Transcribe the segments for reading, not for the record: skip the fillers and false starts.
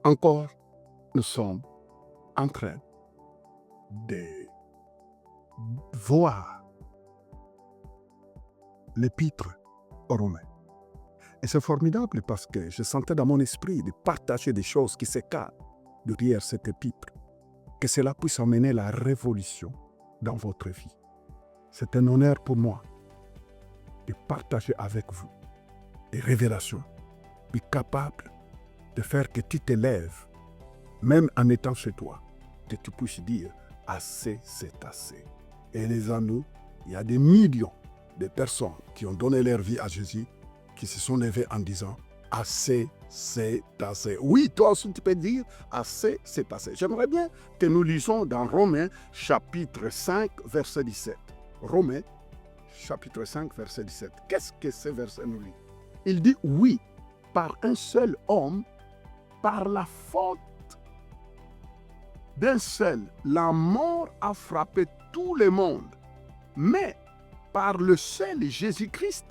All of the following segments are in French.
Encore, nous sommes en train de voir l'épître aux Romains. Et c'est formidable parce que je sentais dans mon esprit de partager des choses qui s'écartent derrière cet épître, que cela puisse amener la révolution dans votre vie. C'est un honneur pour moi de partager avec vous des révélations, puis capables de faire que tu t'élèves, même en étant chez toi, que tu puisses dire « assez, c'est assez ». Et les amis, il y a des millions de personnes qui ont donné leur vie à Jésus, qui se sont levées en disant « assez, c'est assez ». Oui, toi aussi tu peux dire « assez, c'est assez ». J'aimerais bien que nous lisons dans Romains chapitre 5, verset 17. Romains chapitre 5, verset 17. Qu'est-ce que ce verset nous lit? Il dit « Oui, par un seul homme, par la faute d'un seul, la mort a frappé tout le monde. Mais par le seul Jésus-Christ,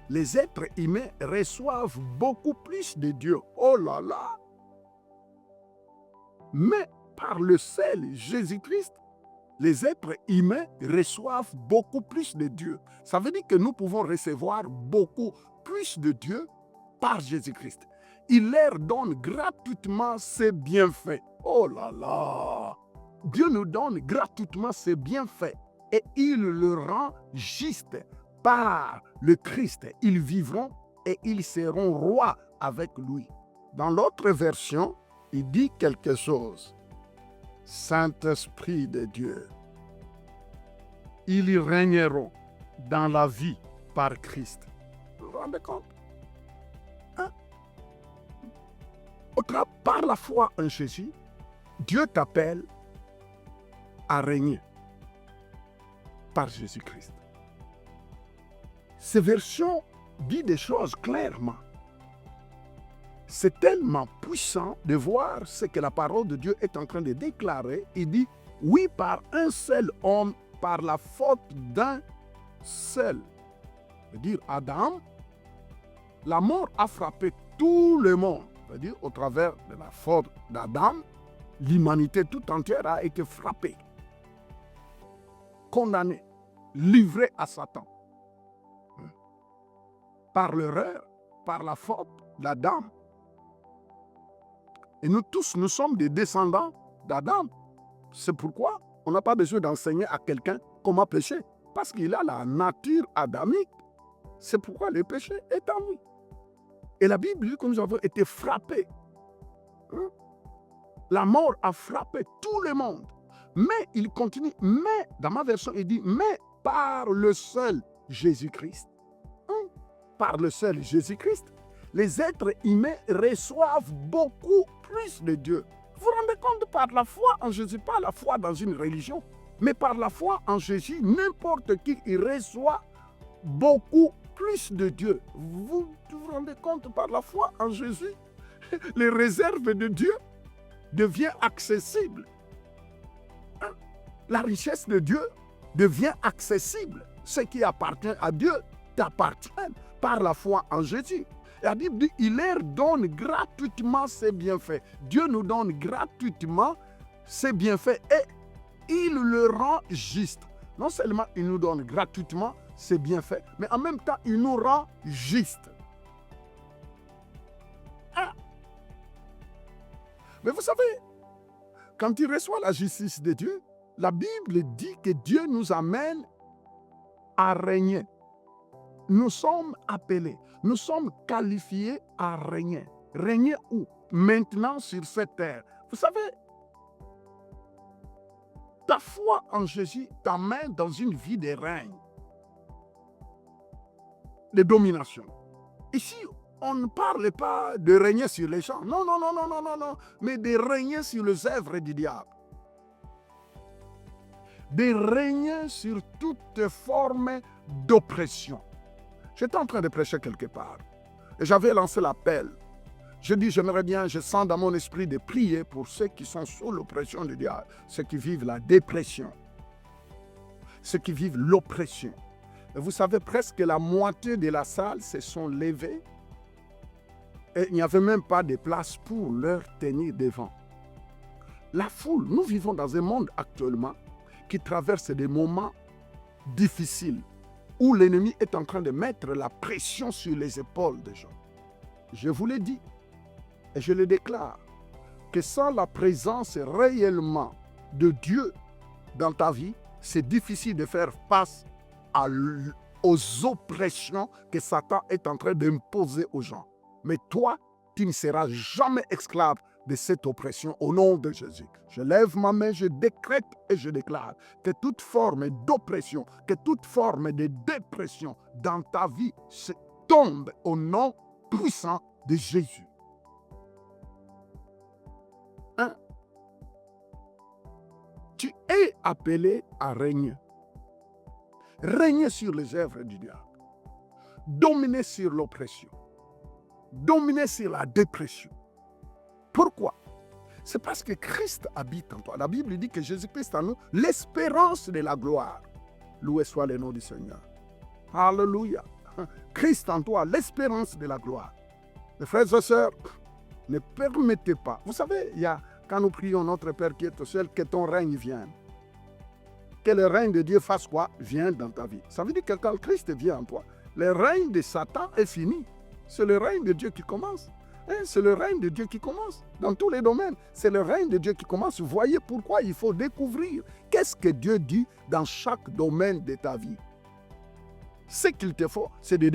les êtres humains reçoivent beaucoup plus de Dieu. Oh là là! Mais par le seul Jésus-Christ, les êtres humains reçoivent beaucoup plus de Dieu. Ça veut dire que nous pouvons recevoir beaucoup plus de Dieu par Jésus-Christ. Il leur donne gratuitement ses bienfaits. Oh là là! Dieu nous donne gratuitement ses bienfaits et il le rend juste par le Christ. Ils vivront et ils seront rois avec lui. Dans l'autre version, il dit quelque chose. Saint-Esprit de Dieu, ils régneront dans la vie par Christ. Vous vous rendez compte? Par la foi en Jésus, Dieu t'appelle à régner par Jésus-Christ. Cette version dit des choses clairement. C'est tellement puissant de voir ce que la parole de Dieu est en train de déclarer. Il dit, oui, par un seul homme, par la faute d'un seul, c'est-à-dire Adam, la mort a frappé tout le monde. C'est-à-dire, au travers de la faute d'Adam, l'humanité tout entière a été frappée, condamnée, livrée à Satan. Par l'erreur, par la faute d'Adam. Et nous tous, nous sommes des descendants d'Adam. C'est pourquoi on n'a pas besoin d'enseigner à quelqu'un comment pécher. Parce qu'il a la nature adamique. C'est pourquoi le péché est en lui. Et la Bible dit que nous avons été frappés. La mort a frappé tout le monde. Mais il continue, mais, dans ma version, il dit, mais par le seul Jésus-Christ. Par le seul Jésus-Christ, les êtres humains reçoivent beaucoup plus de Dieu. Vous vous rendez compte, par la foi en Jésus, pas la foi dans une religion, mais par la foi en Jésus, n'importe qui il reçoit beaucoup plus de Dieu. Vous vous rendez compte, par la foi en Jésus, les réserves de Dieu deviennent accessibles. La richesse de Dieu devient accessible. Ce qui appartient à Dieu t'appartient par la foi en Jésus. Et la Bible dit, il leur donne gratuitement ses bienfaits. Dieu nous donne gratuitement ses bienfaits et il le rend juste. Non seulement il nous donne gratuitement ses bienfaits, mais en même temps, il nous rend juste. Mais vous savez, quand il reçoit la justice de Dieu, la Bible dit que Dieu nous amène à régner. Nous sommes appelés, nous sommes qualifiés à régner. Régner où? Maintenant sur cette terre. Vous savez, ta foi en Jésus t'amène dans une vie de règne, de domination. Ici, on ne parle pas de régner sur les gens. Non, non, non, non, non, non, non. Mais de régner sur les œuvres du diable. De régner sur toute forme d'oppression. J'étais en train de prêcher quelque part. Et j'avais lancé l'appel. Je dis, j'aimerais bien, je sens dans mon esprit de prier pour ceux qui sont sous l'oppression du diable. Ceux qui vivent la dépression. Ceux qui vivent l'oppression. Et vous savez, presque la moitié de la salle se sont levés Et il n'y avait même pas de place pour leur tenir devant. La foule, nous vivons dans un monde actuellement qui traverse des moments difficiles où l'ennemi est en train de mettre la pression sur les épaules des gens. Je vous l'ai dit et je le déclare que sans la présence réellement de Dieu dans ta vie, c'est difficile de faire face aux oppressions que Satan est en train d'imposer aux gens. Mais toi, tu ne seras jamais esclave de cette oppression au nom de Jésus. Je lève ma main, je décrète et je déclare que toute forme d'oppression, que toute forme de dépression dans ta vie tombe au nom puissant de Jésus. Hein? Tu es appelé à régner. Régner sur les œuvres du diable. Dominer sur l'oppression. Dominer sur la dépression. Pourquoi? C'est parce que Christ habite en toi. La Bible dit que Jésus-Christ en nous, l'espérance de la gloire. Loué soit le nom du Seigneur. Alléluia. Christ en toi, l'espérance de la gloire. Mes frères et sœurs, ne permettez pas. Vous savez, quand nous prions notre Père qui est au ciel, que ton règne vienne. Que le règne de Dieu fasse quoi? Vienne dans ta vie. Ça veut dire que quand Christ vient en toi, le règne de Satan est fini. C'est le règne de Dieu qui commence. C'est le règne de Dieu qui commence dans tous les domaines. C'est le règne de Dieu qui commence. Vous voyez pourquoi il faut découvrir qu'est-ce que Dieu dit dans chaque domaine de ta vie. Ce qu'il te faut, c'est de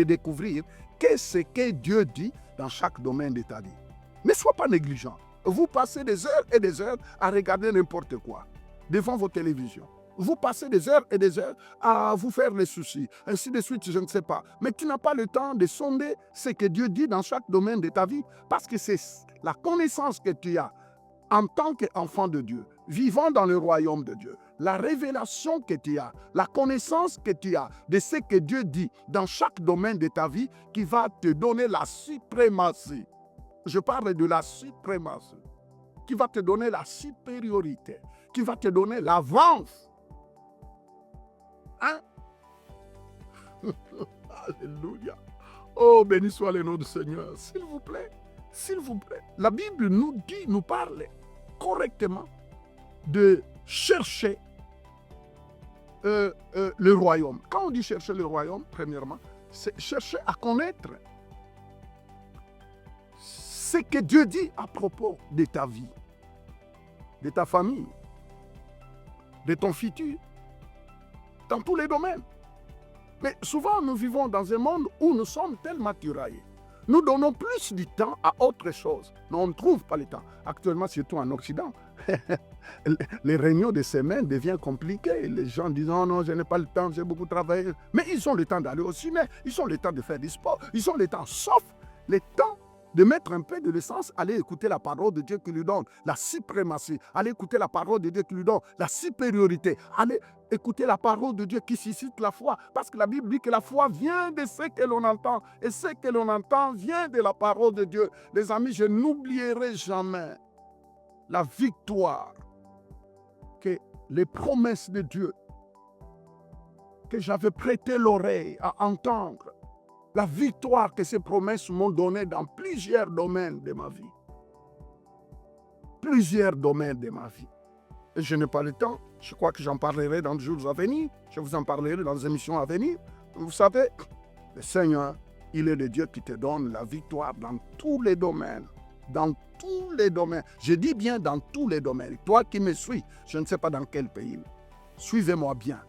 découvrir qu'est-ce que Dieu dit dans chaque domaine de ta vie. Ne sois pas négligent. Vous passez des heures et des heures à regarder n'importe quoi devant vos télévisions. Vous passez des heures et des heures à vous faire les soucis, ainsi de suite, je ne sais pas. Mais tu n'as pas le temps de sonder ce que Dieu dit dans chaque domaine de ta vie, parce que c'est la connaissance que tu as en tant qu'enfant de Dieu, vivant dans le royaume de Dieu, la révélation que tu as, la connaissance que tu as de ce que Dieu dit dans chaque domaine de ta vie qui va te donner la suprématie. Je parle de la suprématie, qui va te donner la supériorité, qui va te donner l'avance. Hein? Alléluia. Oh, béni soit le nom du Seigneur. S'il vous plaît, s'il vous plaît. La Bible nous dit, nous parle correctement de chercher le royaume. Quand on dit chercher le royaume, premièrement, c'est chercher à connaître ce que Dieu dit à propos de ta vie, de ta famille, de ton futur, dans tous les domaines. Mais souvent, nous vivons dans un monde où nous sommes tellement tiraillés. Nous donnons plus du temps à autre chose, mais on ne trouve pas le temps. Actuellement, surtout en Occident, les réunions de semaine deviennent compliquées. Les gens disent « Oh non, je n'ai pas le temps, j'ai beaucoup travaillé. » Mais ils ont le temps d'aller au ciné, ils ont le temps de faire du sport, ils ont le temps, sauf le temps de mettre un peu de l'essence, aller écouter la parole de Dieu qui lui donne la suprématie, aller écouter la parole de Dieu qui lui donne la supériorité, aller écouter la parole de Dieu qui suscite la foi, parce que la Bible dit que la foi vient de ce que l'on entend, et ce que l'on entend vient de la parole de Dieu. Les amis, je n'oublierai jamais la victoire que les promesses de Dieu, que j'avais prêté l'oreille à entendre, la victoire que ces promesses m'ont donnée dans plusieurs domaines de ma vie. Plusieurs domaines de ma vie. Et je n'ai pas le temps. Je crois que j'en parlerai dans les jours à venir. Je vous en parlerai dans les émissions à venir. Vous savez, le Seigneur, il est le Dieu qui te donne la victoire dans tous les domaines. Dans tous les domaines. Je dis bien dans tous les domaines. Toi qui me suis, je ne sais pas dans quel pays. Suivez-moi bien.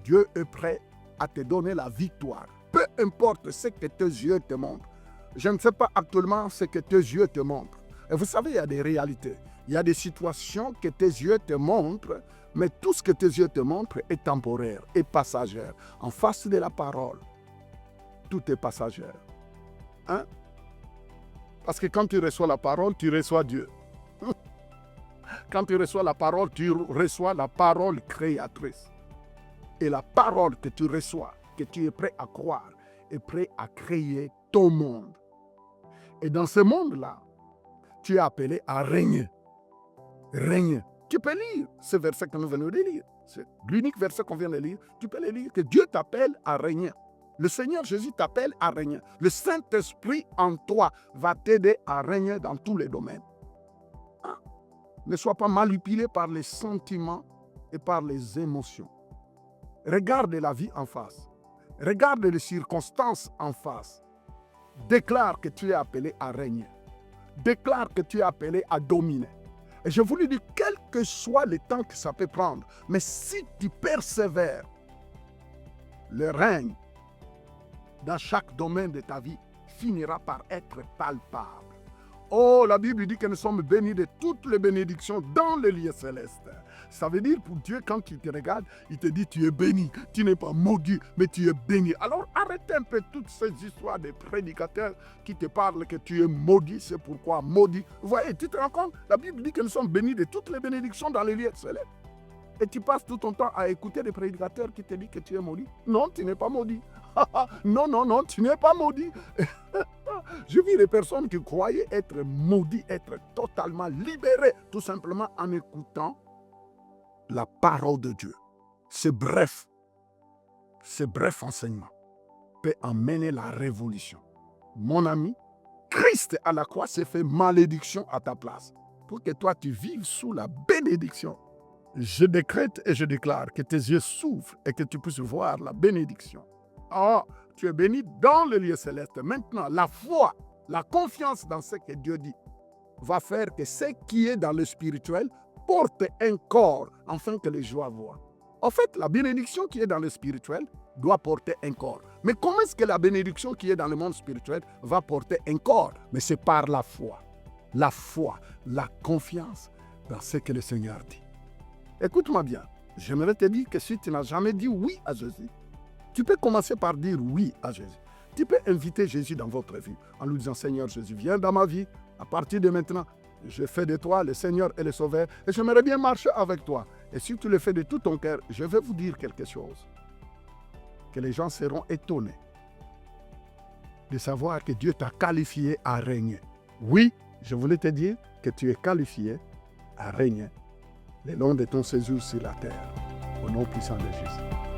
Dieu est prêt à te donner la victoire. Peu importe ce que tes yeux te montrent. Je ne sais pas actuellement ce que tes yeux te montrent. Et vous savez, il y a des réalités. Il y a des situations que tes yeux te montrent, mais tout ce que tes yeux te montrent est temporaire et passager. En face de la parole, tout est passager. Hein? Parce que quand tu reçois la parole, tu reçois Dieu. Quand tu reçois la parole, tu reçois la parole créatrice. Et la parole que tu reçois, que tu es prêt à croire, est prêt à créer ton monde. Et dans ce monde-là, tu es appelé à régner. Régner. Tu peux lire ce verset que nous venons de lire. C'est l'unique verset qu'on vient de lire. Tu peux le lire, que Dieu t'appelle à régner. Le Seigneur Jésus t'appelle à régner. Le Saint-Esprit en toi va t'aider à régner dans tous les domaines. Hein? Ne sois pas manipulé par les sentiments et par les émotions. Regarde la vie en face. Regarde les circonstances en face. Déclare que tu es appelé à régner. Déclare que tu es appelé à dominer. Et je vous le dis, quel que soit le temps que ça peut prendre, mais si tu persévères, le règne dans chaque domaine de ta vie finira par être palpable. Oh, la Bible dit que nous sommes bénis de toutes les bénédictions dans le lieu céleste. Ça veut dire pour Dieu, quand il te regarde, il te dit tu es béni, tu n'es pas maudit, mais tu es béni. Alors arrête un peu toutes ces histoires de prédicateurs qui te parlent que tu es maudit, c'est pourquoi maudit. Vous voyez, tu te rends compte, la Bible dit que nous sommes bénis de toutes les bénédictions dans le lieu céleste. Et tu passes tout ton temps à écouter des prédicateurs qui te disent que tu es maudit. Non, tu n'es pas maudit. Non, non, non, tu n'es pas maudit. Je vis des personnes qui croyaient être maudites, être totalement libérées, tout simplement en écoutant la parole de Dieu. Ce bref enseignement peut amener la révolution. Mon ami, Christ à la croix s'est fait malédiction à ta place pour que toi tu vives sous la bénédiction. Je décrète et je déclare que tes yeux s'ouvrent et que tu puisses voir la bénédiction. Oh, tu es béni dans le lieu céleste. Maintenant, la foi, la confiance dans ce que Dieu dit va faire que ce qui est dans le spirituel porte un corps afin que les gens voient. En fait, la bénédiction qui est dans le spirituel doit porter un corps. Mais comment est-ce que la bénédiction qui est dans le monde spirituel va porter un corps? Mais c'est par la foi. La foi, la confiance dans ce que le Seigneur dit. Écoute-moi bien, j'aimerais te dire que si tu n'as jamais dit oui à Jésus, tu peux commencer par dire oui à Jésus. Tu peux inviter Jésus dans votre vie en lui disant, Seigneur Jésus, viens dans ma vie. À partir de maintenant, je fais de toi le Seigneur et le Sauveur et j'aimerais bien marcher avec toi. Et si tu le fais de tout ton cœur, je vais vous dire quelque chose. Que les gens seront étonnés de savoir que Dieu t'a qualifié à régner. Oui, je voulais te dire que tu es qualifié à régner le long de ton séjour sur la terre. Au nom puissant de Jésus.